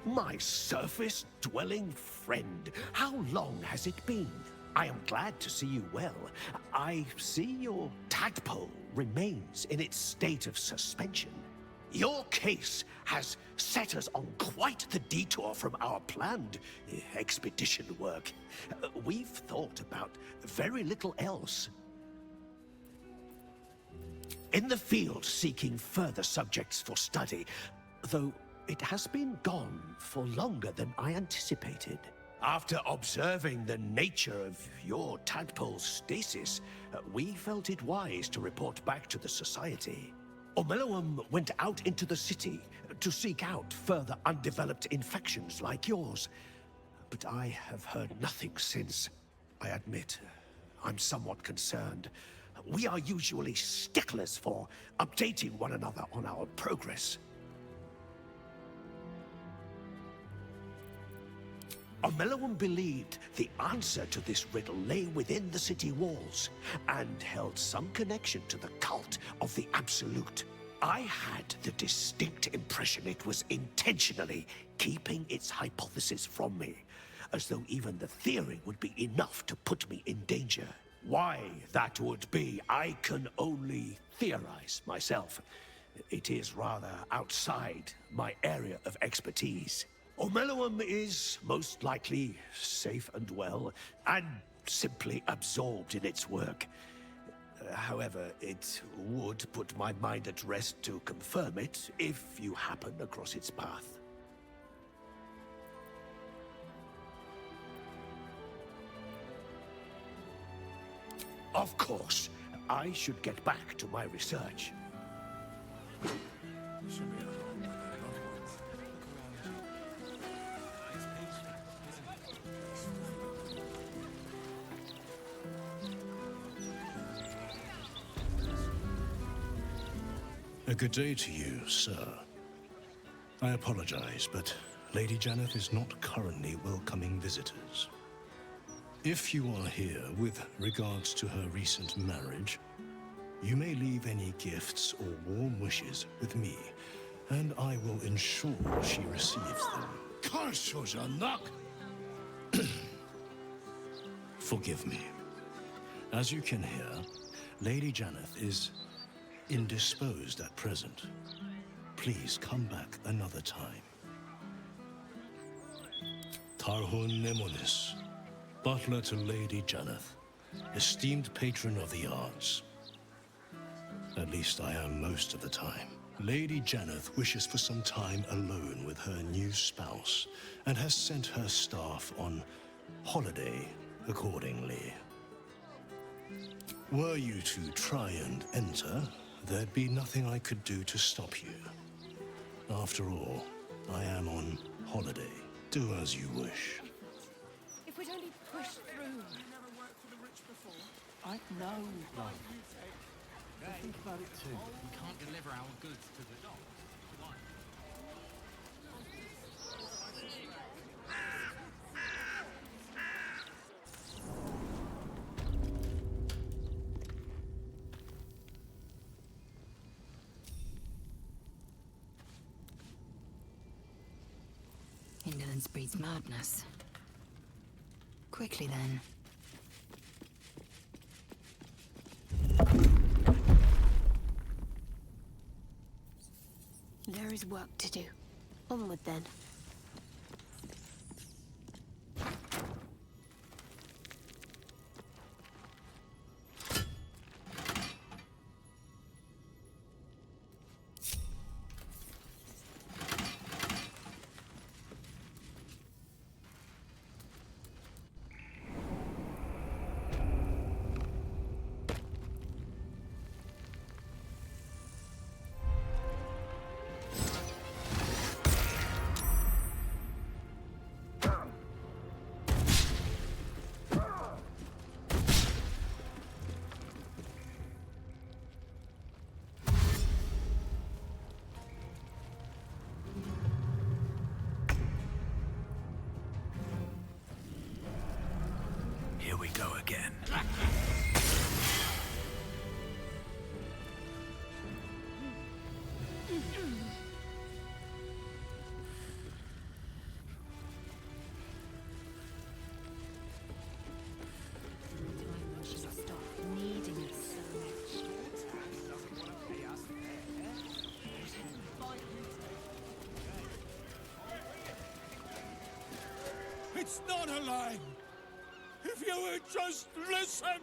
My surface-dwelling friend, how long has it been? I am glad to see you well. I see your tadpole remains in its state of suspension. Your case has set us on quite the detour from our planned expedition work. We've thought about very little else. In the field seeking further subjects for study, though it has been gone for longer than I anticipated. After observing the nature of your tadpole's stasis, we felt it wise to report back to the Society. OMELUUM went out into the city to seek out further undeveloped infections like yours. But I have heard nothing since. I admit, I'm somewhat concerned. We are usually sticklers for updating one another on our progress. OMELUUM believed the answer to this riddle lay within the city walls, and held some connection to the cult of the Absolute. I had the distinct impression it was intentionally keeping its hypothesis from me, as though even the theory would be enough to put me in danger. Why that would be, I can only theorize myself. It is rather outside my area of expertise. OMELUUM is most likely safe and well, and simply absorbed in its work. However, it would put my mind at rest to confirm it if you happen across its path. Of course, I should get back to my research. A good day to you, sir. I apologize, but Lady Janeth is not currently welcoming visitors. If you are here with regards to her recent marriage, you may leave any gifts or warm wishes with me, and I will ensure she receives them. Forgive me. As you can hear, Lady Janeth is indisposed at present. Please come back another time. Tarhun Nemonis, butler to Lady Janeth, esteemed patron of the arts. At least I am most of the time. Lady Janeth wishes for some time alone with her new spouse, and has sent her staff on holiday accordingly. Were you to try and enter, there'd be nothing I could do to stop you. After all, I am on holiday. Do as you wish. If we'd only pushed through. You never worked for the rich before? I know, love. I think about it too. We can't deliver our goods to the docks. Why? Indolence breeds madness. Quickly then. There is work to do. Onward then. Here we go again. It's not a lie. If you would just listen,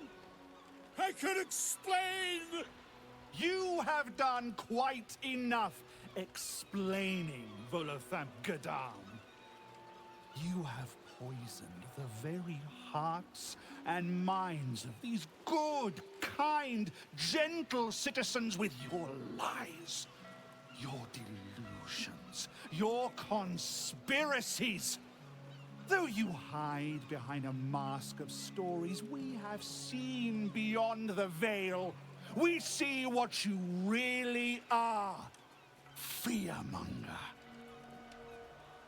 I could explain. You have done quite enough explaining, FLYMM-Gadam. You have poisoned the very hearts and minds of these good, kind, gentle citizens with your lies, your delusions, your conspiracies. Though you hide behind a mask of stories, we have seen beyond the veil. We see what you really are. Fearmonger.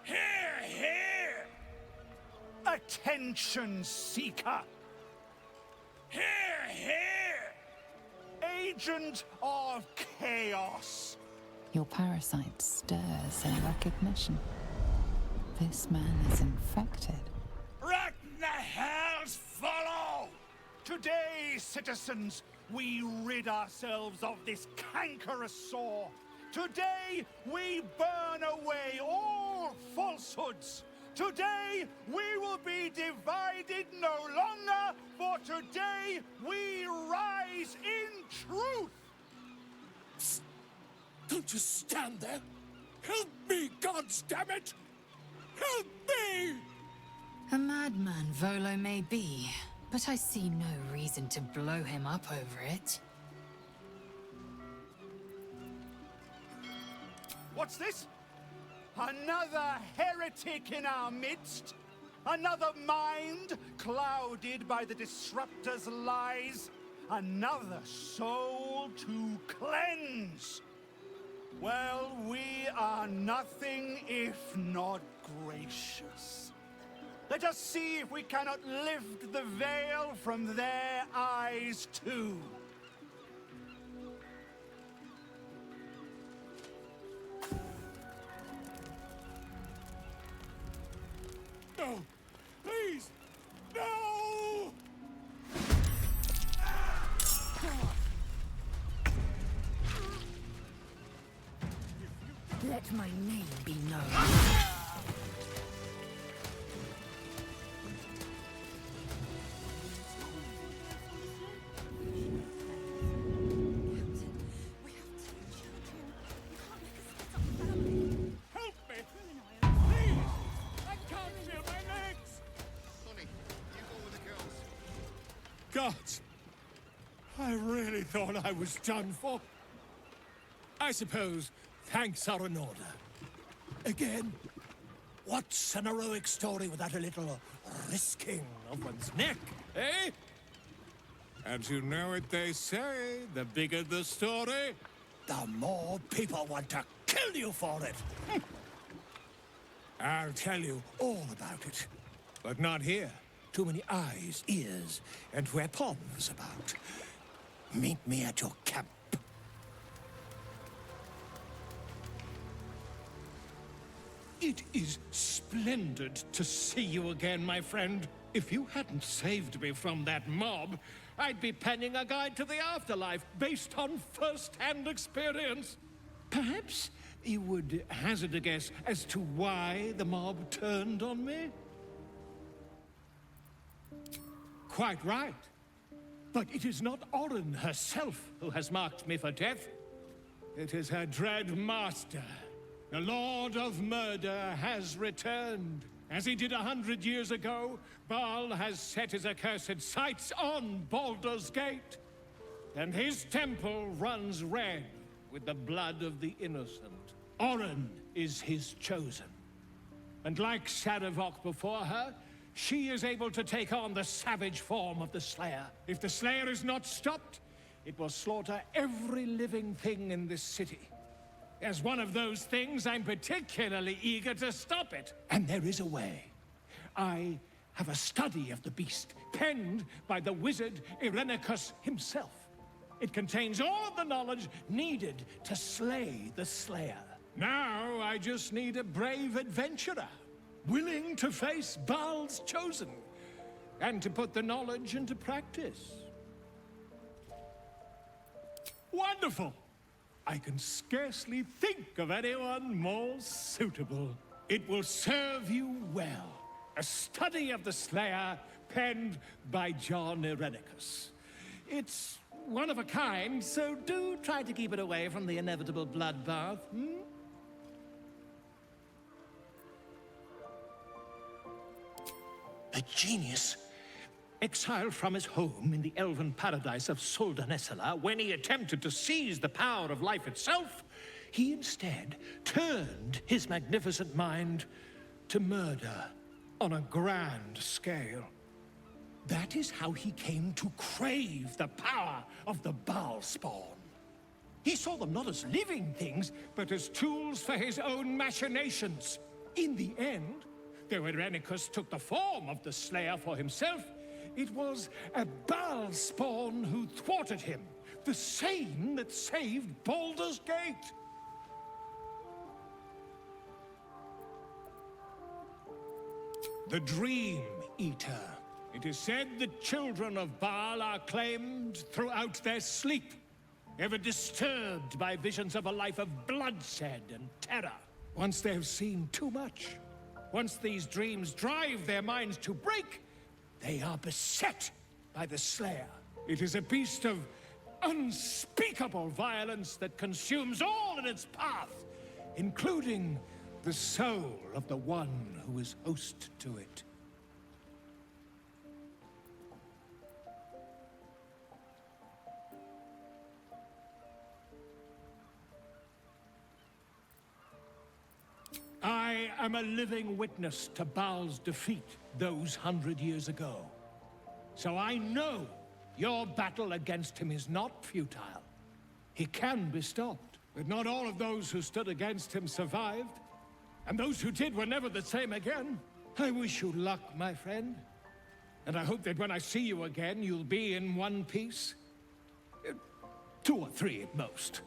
Hear, hear! Attention seeker. Hear, hear! Agent of chaos. Your parasite stirs in recognition. This man is infected. Let the hells follow! Today, citizens, we rid ourselves of this cankerous sore. Today, we burn away all falsehoods. Today, we will be divided no longer, for today, we rise in truth. Psst. Don't just stand there. Help me, goddammit! Help me! A madman Volo may be, but I see no reason to blow him up over it. What's this? Another heretic in our midst? Another mind clouded by the disruptor's lies? Another soul to cleanse? Well, we are nothing if not gracious. Let us see if we cannot lift the veil from their eyes too. No! Please! No! Let my name be known. Help me! Please! I can't feel my legs! Sonny, you go with the girls. Gods! I really thought I was done for. I suppose thanks are in order. Again, what's an heroic story without a little risking of one's neck, eh? And you know what they say, the bigger the story, the more people want to kill you for it. I'll tell you all about it, but not here. Too many eyes, ears, and weapons about. Meet me at your camp. It is splendid to see you again, my friend. If you hadn't saved me from that mob, I'd be penning a guide to the afterlife based on first-hand experience. Perhaps you would hazard a guess as to why the mob turned on me? Quite right. But it is not Orin herself who has marked me for death. It is her dread master. The Lord of Murder has returned. As he did 100 years ago, Baal has set his accursed sights on Baldur's Gate. And his temple runs red with the blood of the innocent. Orin is his chosen. And like Sarevok before her, she is able to take on the savage form of the Slayer. If the Slayer is not stopped, it will slaughter every living thing in this city. As one of those things, I'm particularly eager to stop it. And there is a way. I have a study of the beast, penned by the wizard Irenicus himself. It contains all the knowledge needed to slay the Slayer. Now I just need a brave adventurer, willing to face Baal's chosen, and to put the knowledge into practice. Wonderful! I can scarcely think of anyone more suitable. It will serve you well, a study of the Slayer penned by John Irenicus. It's one of a kind, so do try to keep it away from the inevitable bloodbath, A genius. Exiled from his home in the elven paradise of Soldanessala, when he attempted to seize the power of life itself, he instead turned his magnificent mind to murder on a grand scale. That is how he came to crave the power of the Baal spawn. He saw them not as living things, but as tools for his own machinations. In the end, though Irenicus took the form of the Slayer for himself, it was a Baal spawn who thwarted him, the same that saved Baldur's Gate. The Dream Eater. It is said the children of Baal are claimed throughout their sleep, ever disturbed by visions of a life of bloodshed and terror. Once they have seen too much, once these dreams drive their minds to break, they are beset by the Slayer. It is a beast of unspeakable violence that consumes all in its path, including the soul of the one who is host to it. I am a living witness to Baal's defeat those 100 years ago. So I know your battle against him is not futile. He can be stopped, but not all of those who stood against him survived. And those who did were never the same again. I wish you luck, my friend. And I hope that when I see you again, you'll be in one piece. 2 or 3 at most.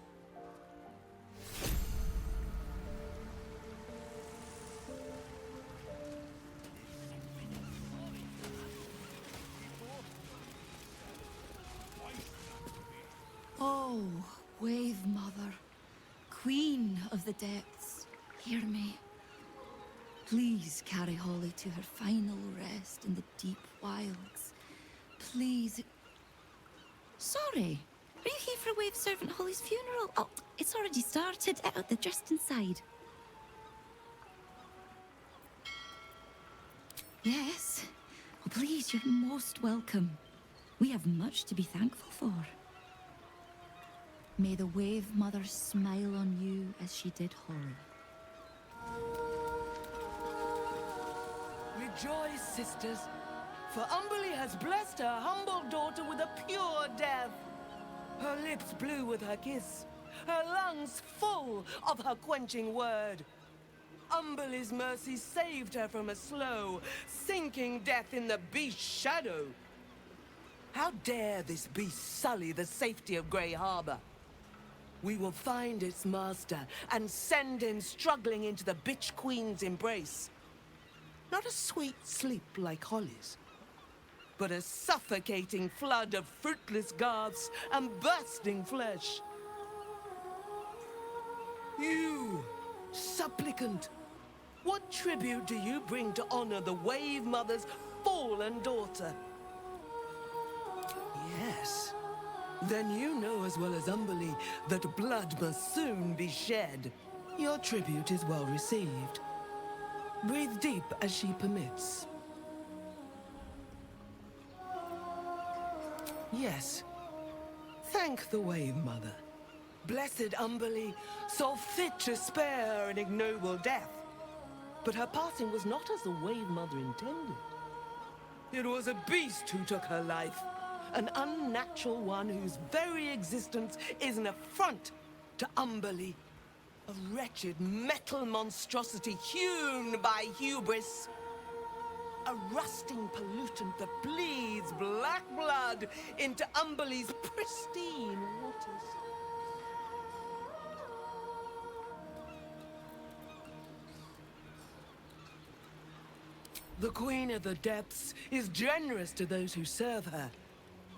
Oh, Wave Mother, Queen of the Depths, hear me. Please carry Holly to her final rest in the deep wilds. Please. Sorry, are you here for Wave Servant Holly's funeral? Oh, it's already started. They're just inside. Yes. Oh, please, you're most welcome. We have much to be thankful for. May the Wave Mother smile on you as she did Holly. Rejoice, sisters, for Umberly has blessed her humble daughter with a pure death. Her lips blue with her kiss, her lungs full of her quenching word. Umberly's mercy saved her from a slow, sinking death in the beast's shadow. How dare this beast sully the safety of Grey Harbor? We will find its master and send him struggling into the bitch queen's embrace. Not a sweet sleep like Holly's, but a suffocating flood of fruitless garths and bursting flesh. You, supplicant, what tribute do you bring to honor the Wave Mother's fallen daughter? Yes. Then you know as well as Umberly that blood must soon be shed. Your tribute is well received. Breathe deep as she permits. Yes. Thank the Wave Mother. Blessed Umberly saw fit to spare her an ignoble death. But her passing was not as the Wave Mother intended. It was a beast who took her life. An unnatural one whose very existence is an affront to Umberly. A wretched metal monstrosity hewn by hubris. A rusting pollutant that bleeds black blood into Umberly's pristine waters. The Queen of the Depths is generous to those who serve her.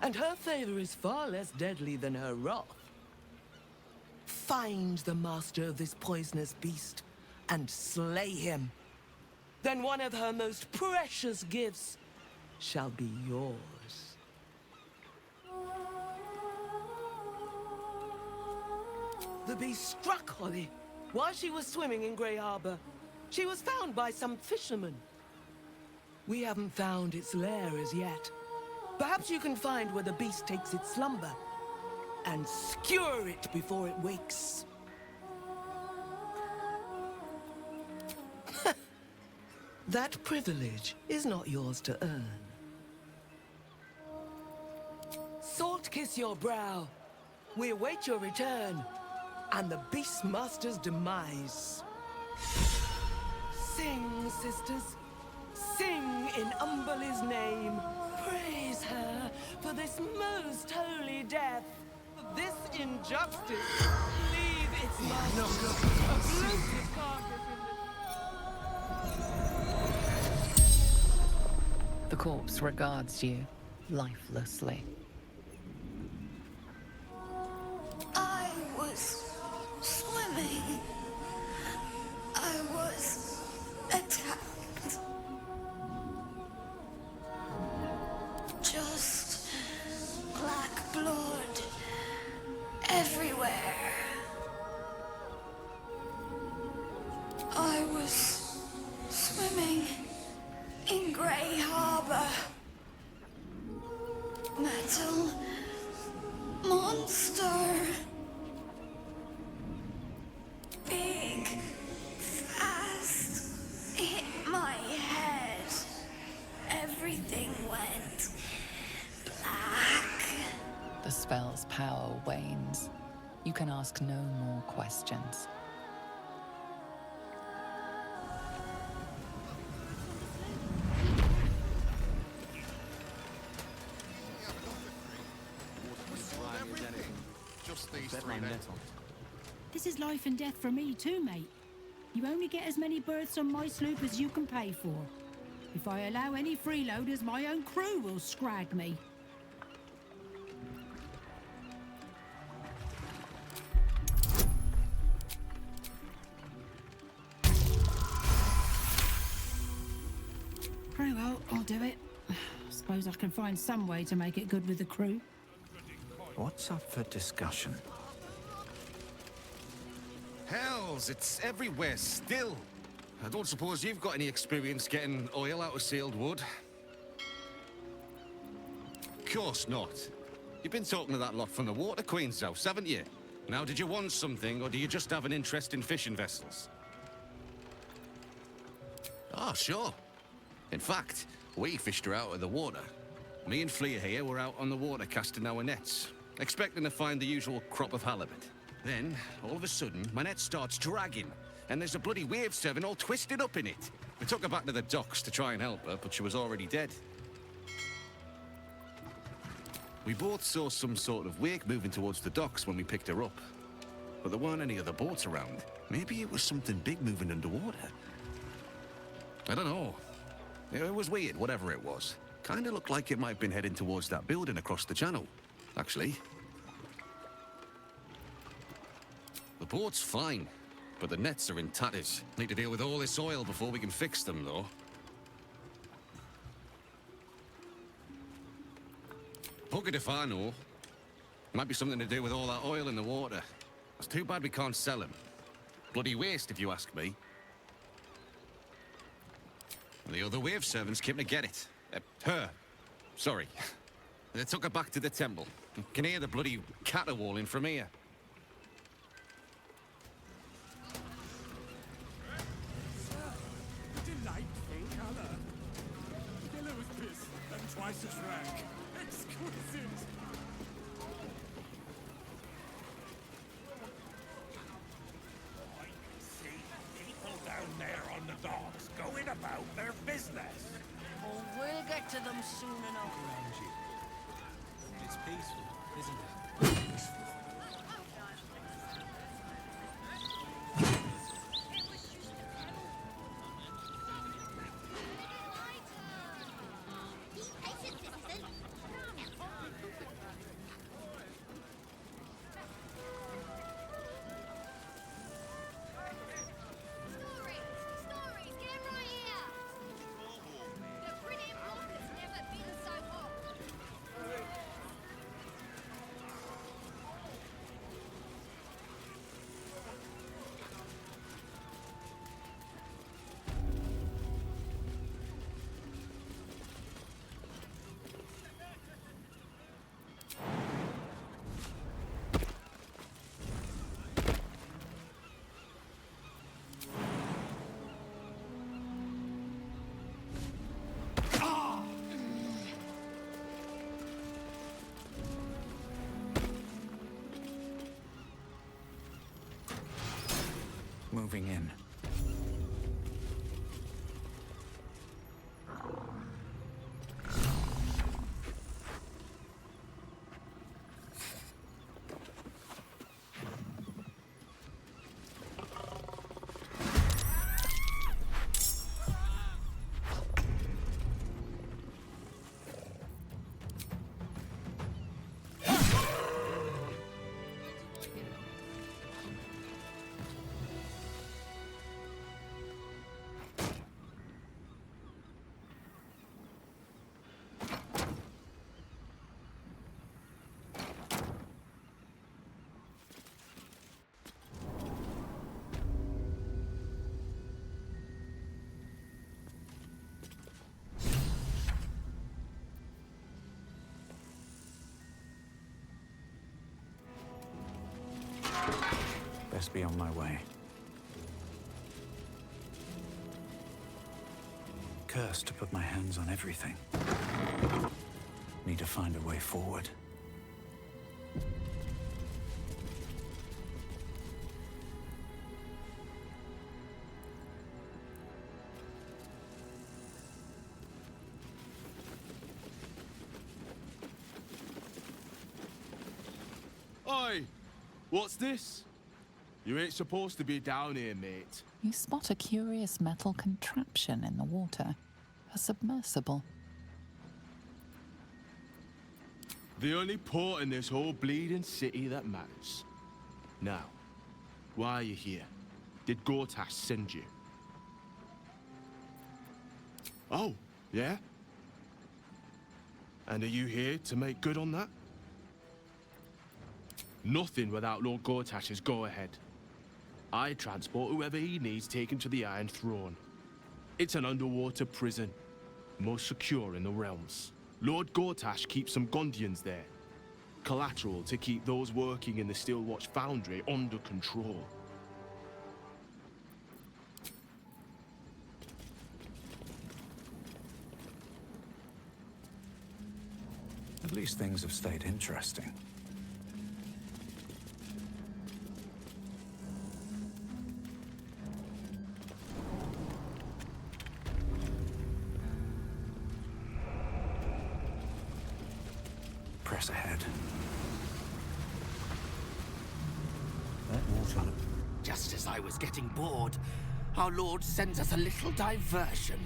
And her favor is far less deadly than her wrath. Find the master of this poisonous beast and slay him. then one of her most precious gifts shall be yours. The beast struck Holly while she was swimming in Grey Harbor. She was found by some fishermen. We haven't found its lair as yet. Perhaps you can find where the beast takes its slumber and skewer it before it wakes. That privilege is not yours to earn. Salt kiss your brow. We await your return and the Beastmaster's demise. Sing, sisters. Sing in Umberle's name. Praise her for this most holy death. This injustice. Leave its master a bloated carcass in The corpse regards you lifelessly. I was swimming. I was attacked. Just black blood everywhere. I was swimming in Grey Harbor. Metal monster. Big, fast, hit my head. Everything went black. The spell's power wanes. You can ask no more questions. Just these three then. This is life and death for me too, mate. You only get as many berths on my sloop as you can pay for. If I allow any freeloaders, my own crew will scrag me. Very well, I'll do it. Suppose I can find some way to make it good with the crew. What's up for discussion? Hells, it's everywhere still. I don't suppose you've got any experience getting oil out of sealed wood? Course not. You've been talking to that lot from the Water Queen's house, haven't you? Now, did you want something, or do you just have an interest in fishing vessels? Ah, sure. In fact, we fished her out of the water. Me and Flea here were out on the water casting our nets, expecting to find the usual crop of halibut. Then, all of a sudden, my net starts dragging, and there's a bloody wave seven all twisted up in it. We took her back to the docks to try and help her, but she was already dead. We both saw some sort of wake moving towards the docks when we picked her up. But there weren't any other boats around. Maybe it was something big moving underwater. I don't know. It was weird, whatever it was. Kinda looked like it might have been heading towards that building across the channel, actually. The boat's fine, but the nets are in tatters. Need to deal with all this oil before we can fix them, though. Buggered if I know. Might be something to do with all that oil in the water. It's too bad we can't sell them. Bloody waste, if you ask me. The other wave servants came to get it. Her. Sorry. They took her back to the temple. You can hear the bloody caterwauling from here. Delightful color. Yellow as piss and twice as rank. Exquisite. I can see people down there on the docks going about their business. Oh, we'll get to them soon enough. It's peaceful, isn't it? Stories, get right here! moving in. Best be on my way. Cursed to put my hands on everything. Need to find a way forward. Oi! What's this? You ain't supposed to be down here, mate. You spot a curious metal contraption in the water. A submersible. The only port in this whole bleeding city that matters. Now, why are you here? Did Gortash send you? Oh, yeah? And are you here to make good on that? Nothing without Lord Gortash's go-ahead. I transport whoever he needs taken to the Iron Throne. It's an underwater prison, most secure in the realms. Lord Gortash keeps some Gondians there. Collateral to keep those working in the Steelwatch Foundry under control. At least things have stayed interesting. Press ahead. That water. Just as I was getting bored, our Lord sends us a little diversion.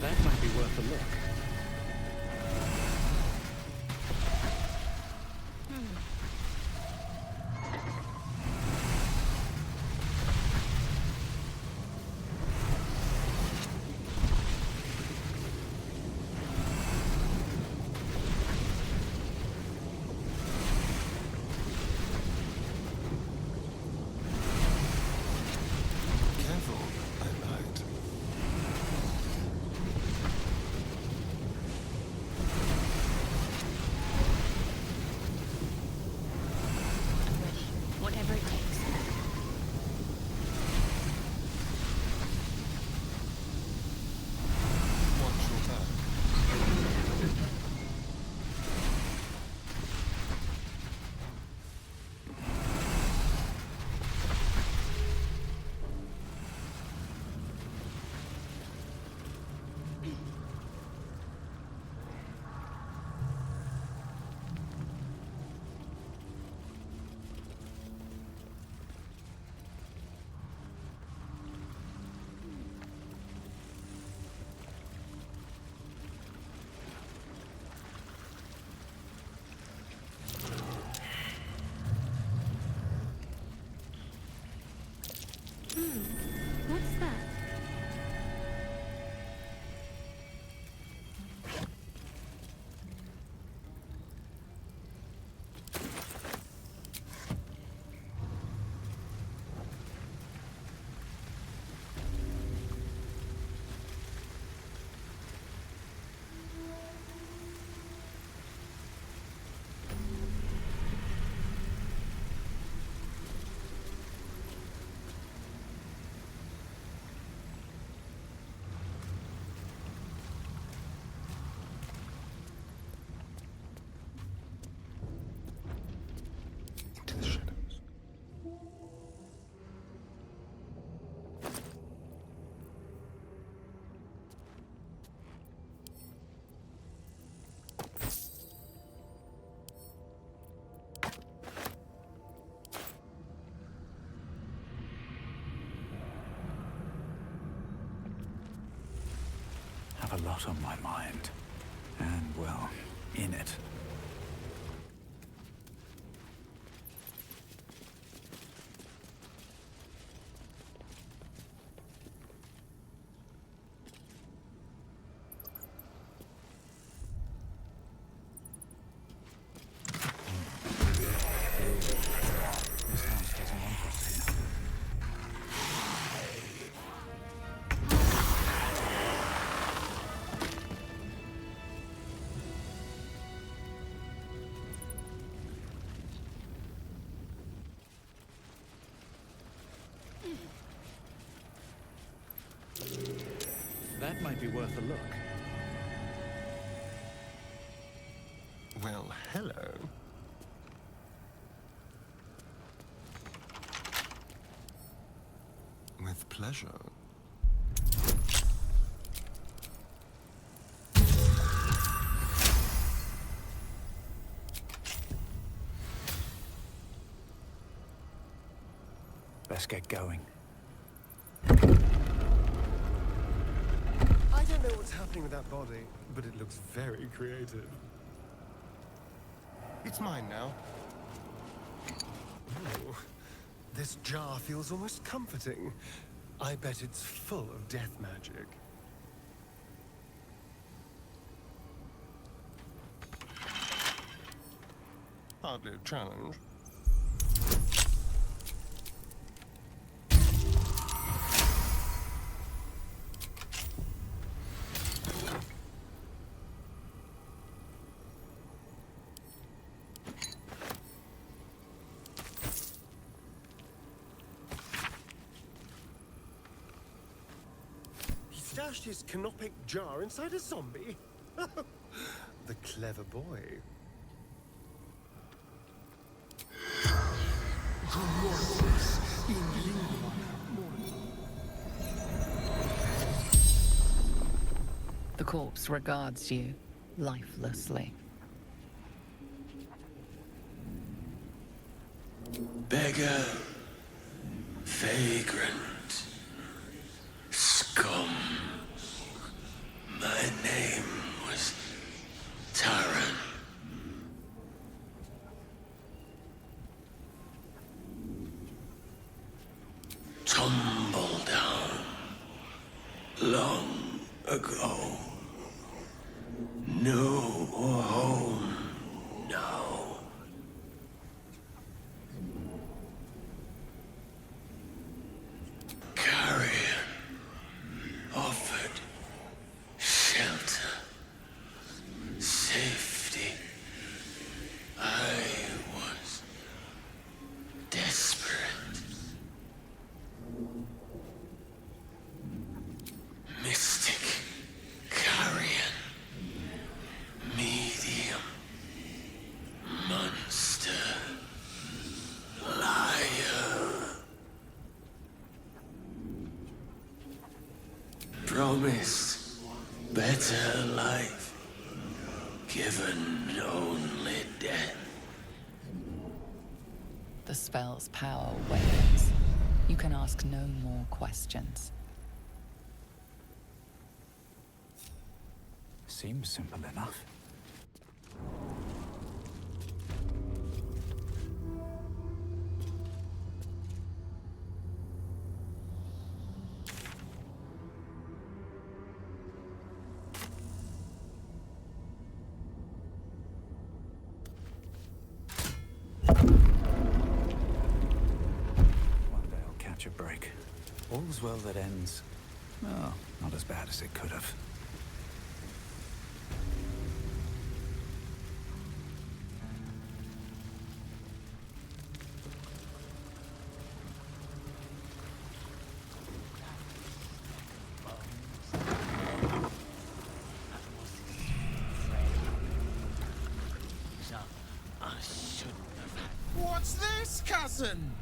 That might be worth a look. Whatever it takes. Watch your back. What's that? have a lot on my mind. And, well, in it. That might be worth a look. Well, hello. With pleasure. Let's get going. I don't know what's happening with that body, but it looks very creative. It's mine now. Ooh, this jar feels almost comforting. I bet it's full of death magic. Hardly a challenge. Stashed his canopic jar inside a zombie? The clever boy. The corpse regards you lifelessly. Beggar, vagrant, scum. My name was Taran. Tumbled down long ago. No home now. Carrion offered shelter, safety. I was desperate. Mystic carrion, medium, monster, liar. Promised better life, given only death. The spell's power wanes. You can ask no more questions. Seems simple enough. One day I'll catch a break. All's well that ends. Oh, not as bad as it could have. What's this, cousin?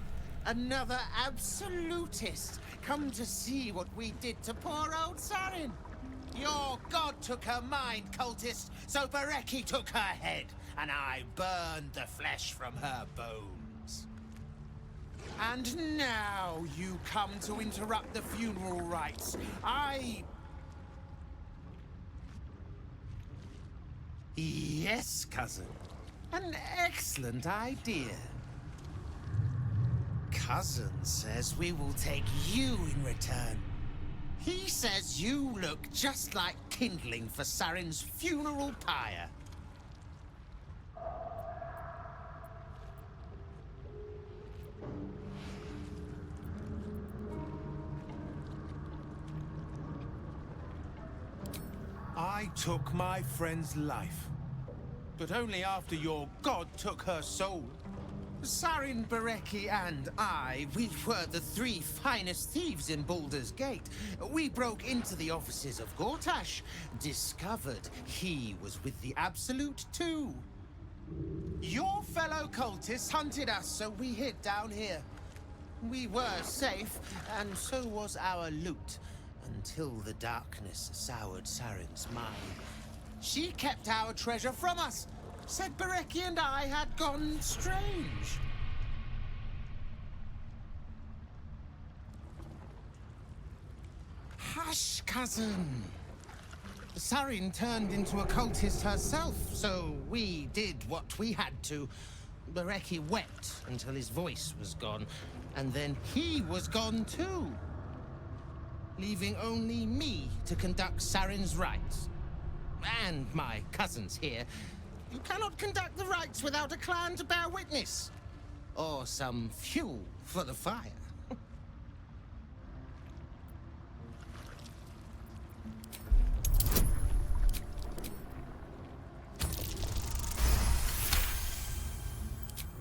Another absolutist come to see what we did to poor old Sarin. Your god took her mind, cultist, so Bereki took her head, and I burned the flesh from her bones. And now you come to interrupt the funeral rites. Yes, cousin. An excellent idea. Cousin says we will take you in return. He says you look just like kindling for Sarin's funeral pyre. I took my friend's life, but only after your god took her soul. Sarin, Bereki, and I, we were the 3 finest thieves in Baldur's Gate. We broke into the offices of Gortash, discovered he was with the Absolute too. Your fellow cultists hunted us, so we hid down here. We were safe, and so was our loot, until the darkness soured Sarin's mind. She kept our treasure from us. Said Bereki and I had gone strange. Hush, cousin. Sarin turned into a cultist herself, so we did what we had to. Bereki wept until his voice was gone, and then he was gone too, leaving only me to conduct Sarin's rites. And my cousins here. You cannot conduct the rites without a clan to bear witness. Or some fuel for the fire.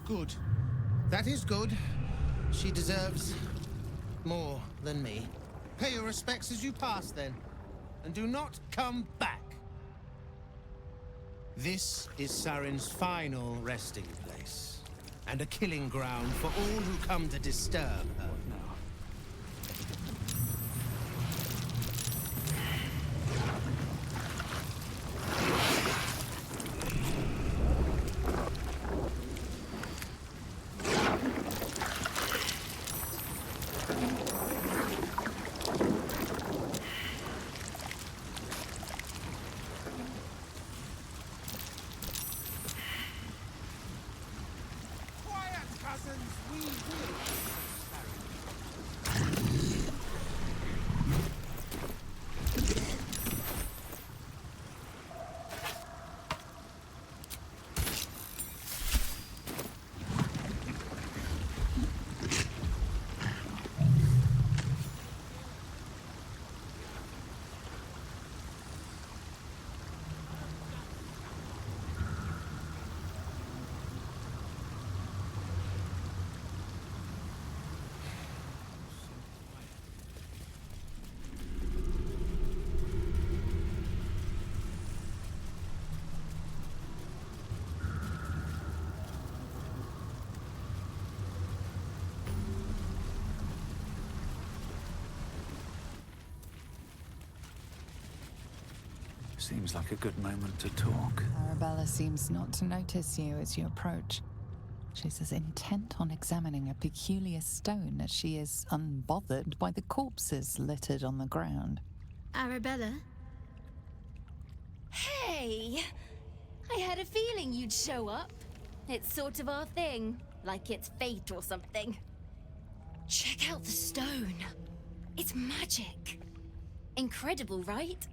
Good. That is good. She deserves more than me. Pay your respects as you pass, then. And do not come back. This is Sarin's final resting place, and a killing ground for all who come to disturb her. Seems like a good moment to talk. Arabella seems not to notice you as you approach. She's as intent on examining a peculiar stone as she is unbothered by the corpses littered on the ground. Arabella? Hey! I had a feeling you'd show up. It's sort of our thing, like it's fate or something. Check out the stone. It's magic. Incredible, right?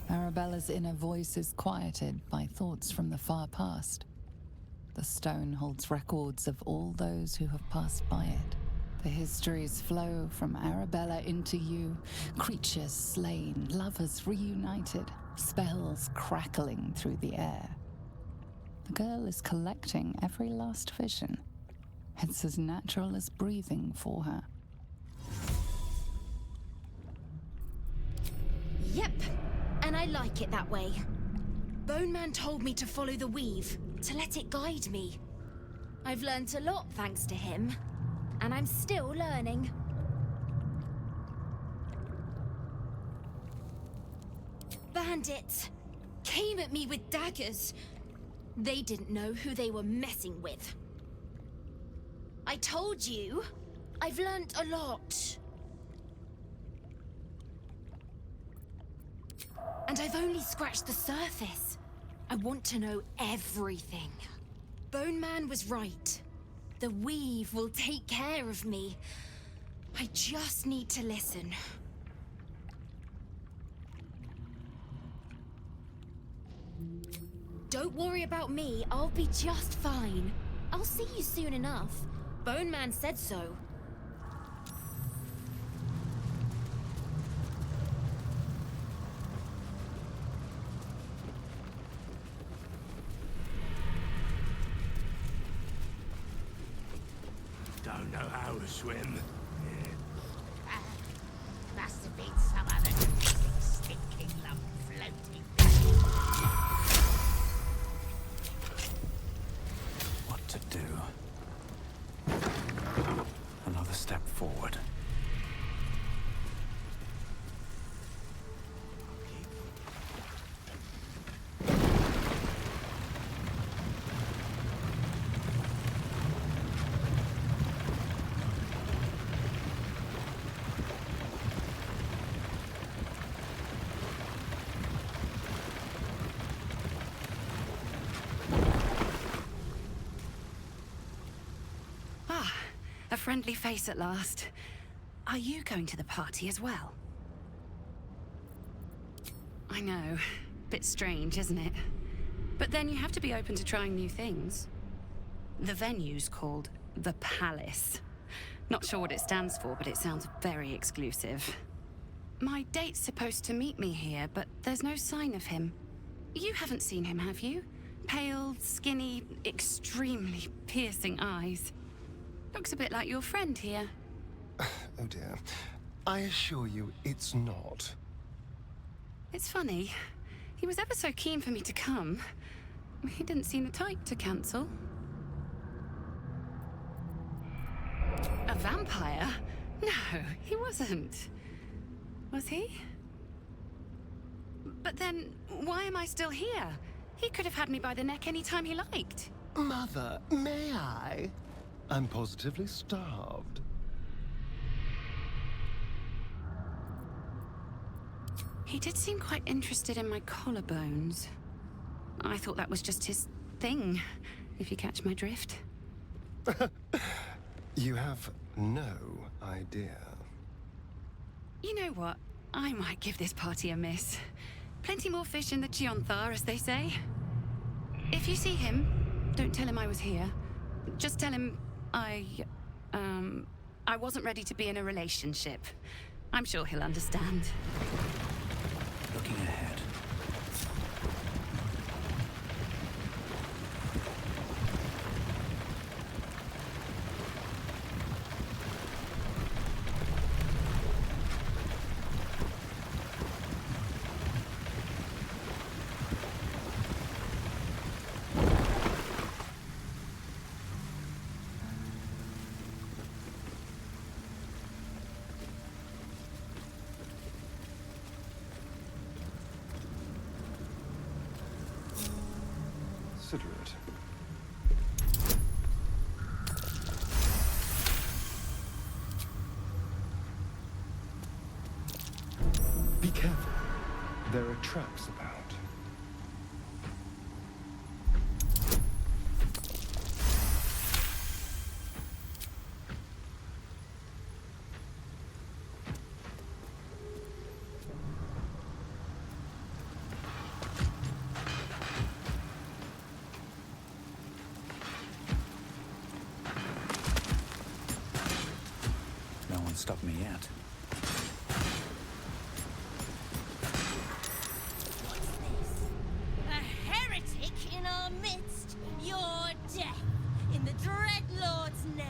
Arabella's inner voice is quieted by thoughts from the far past. The stone holds records of all those who have passed by it. The histories flow from Arabella into you, creatures slain, lovers reunited, spells crackling through the air. The girl is collecting every last vision. It's as natural as breathing for her. Yep. And I like it that way. Bone Man told me to follow the weave, to let it guide me. I've learnt a lot thanks to him, and I'm still learning. Bandits came at me with daggers. They didn't know who they were messing with. I told you. I've learnt a lot. And I've only scratched the surface. I want to know everything. Bone Man was right. The weave will take care of me. I just need to listen. Don't worry about me, I'll be just fine. I'll see you soon enough. Bone Man said so. Don't know how to swim. Must have been some other big stinking lump floating. What to do? Another step forward. A friendly face at last. Are you going to the party as well? I know. Bit strange, isn't it? But then you have to be open to trying new things. The venue's called The Palace. Not sure what it stands for, but it sounds very exclusive. My date's supposed to meet me here, but there's no sign of him. You haven't seen him, have you? Pale, skinny, extremely piercing eyes. Looks a bit like your friend here. Oh dear. I assure you, it's not. It's funny. He was ever so keen for me to come. He didn't seem the type to cancel. A vampire? No, he wasn't. Was he? But then, why am I still here? He could have had me by the neck any time he liked. Mother, may I? I'm positively starved. He did seem quite interested in my collarbones. I thought that was just his thing, if you catch my drift. You have no idea. You know what? I might give this party a miss. Plenty more fish in the Chionthar, as they say. If you see him, don't tell him I was here. Just tell him I wasn't ready to be in a relationship. I'm sure he'll understand. Looking ahead. Consider it. Be careful. There are traps about. Stop me yet. What's this? A heretic in our midst. Your death in the Dreadlord's name.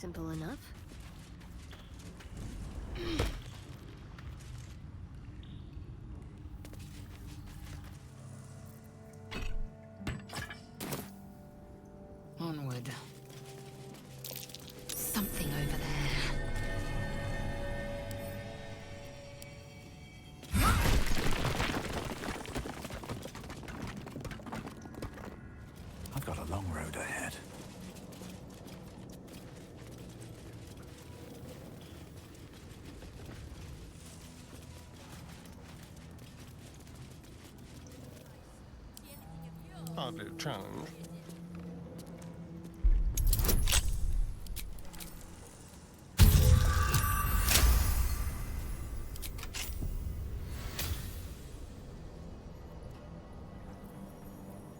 Simple enough. Onward. Something over there. I've got a long road ahead. Hardly a challenge.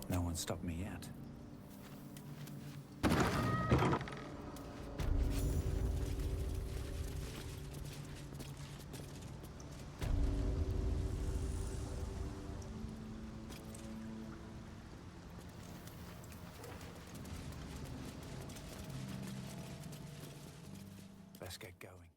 No one stopped me yet. Let's get going.